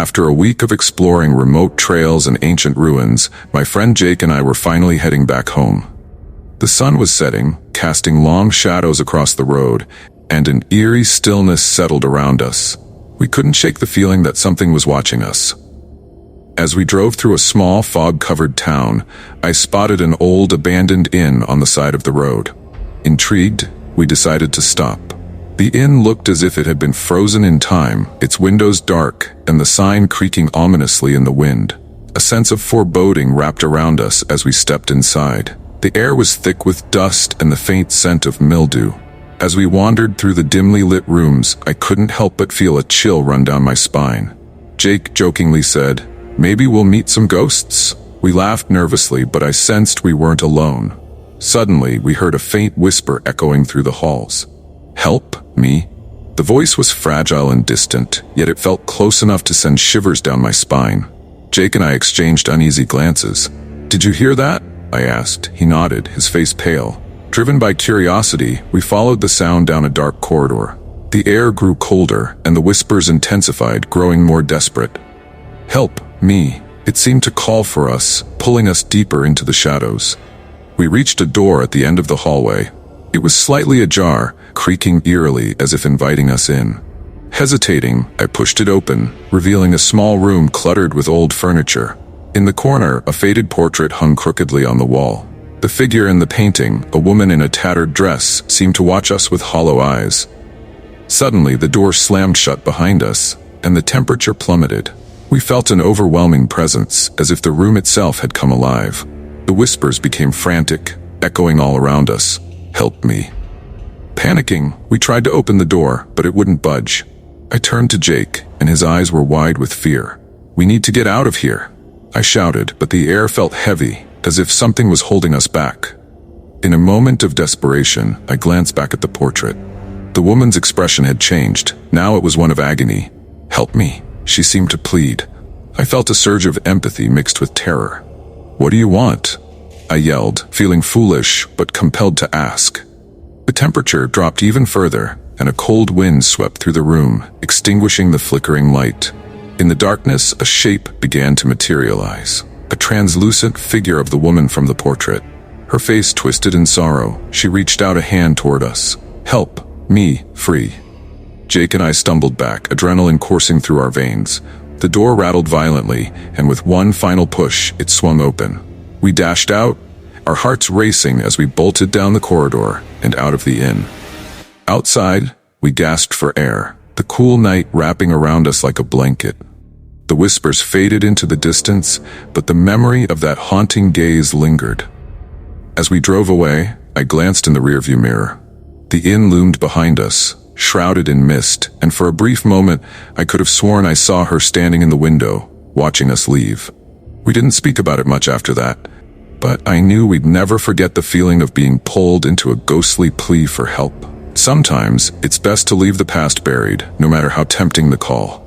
After a week of exploring remote trails and ancient ruins, my friend Jake and I were finally heading back home. The sun was setting, casting long shadows across the road, and an eerie stillness settled around us. We couldn't shake the feeling that something was watching us. As we drove through a small fog-covered town, I spotted an old abandoned inn on the side of the road. Intrigued, we decided to stop. The inn looked as if it had been frozen in time, its windows dark and the sign creaking ominously in the wind. A sense of foreboding wrapped around us as we stepped inside. The air was thick with dust and the faint scent of mildew. As we wandered through the dimly lit rooms, I couldn't help but feel a chill run down my spine. Jake jokingly said, "Maybe we'll meet some ghosts?" We laughed nervously, but I sensed we weren't alone. Suddenly, we heard a faint whisper echoing through the halls. "Help me?" The voice was fragile and distant, yet it felt close enough to send shivers down my spine. Jake and I exchanged uneasy glances. "Did you hear that?" I asked. He nodded, his face pale. Driven by curiosity, we followed the sound down a dark corridor. The air grew colder, and the whispers intensified, growing more desperate. "Help me!" It seemed to call for us, pulling us deeper into the shadows. We reached a door at the end of the hallway. It was slightly ajar, creaking eerily as if inviting us in. Hesitating, I pushed it open, revealing a small room cluttered with old furniture. In the corner, a faded portrait hung crookedly on the wall. The figure in the painting, a woman in a tattered dress, seemed to watch us with hollow eyes. Suddenly, the door slammed shut behind us, and the temperature plummeted. We felt an overwhelming presence, as if the room itself had come alive. The whispers became frantic, echoing all around us. "Help me." Panicking, we tried to open the door, but it wouldn't budge. I turned to Jake, and his eyes were wide with fear. "We need to get out of here," I shouted, but the air felt heavy, as if something was holding us back. In a moment of desperation, I glanced back at the portrait. The woman's expression had changed. Now it was one of agony. "Help me," she seemed to plead. I felt a surge of empathy mixed with terror. "What do you want?" I yelled, feeling foolish but compelled to ask. The temperature dropped even further, and a cold wind swept through the room, extinguishing the flickering light. In the darkness, a shape began to materialize. A translucent figure of the woman from the portrait. Her face twisted in sorrow, she reached out a hand toward us. "Help me free." Jake and I stumbled back, adrenaline coursing through our veins. The door rattled violently, and with one final push, it swung open. We dashed out, our hearts racing as we bolted down the corridor and out of the inn. Outside, we gasped for air, the cool night wrapping around us like a blanket. The whispers faded into the distance, but the memory of that haunting gaze lingered. As we drove away, I glanced in the rearview mirror. The inn loomed behind us, shrouded in mist, and for a brief moment, I could have sworn I saw her standing in the window, watching us leave. We didn't speak about it much after that, but I knew we'd never forget the feeling of being pulled into a ghostly plea for help. Sometimes, it's best to leave the past buried, no matter how tempting the call.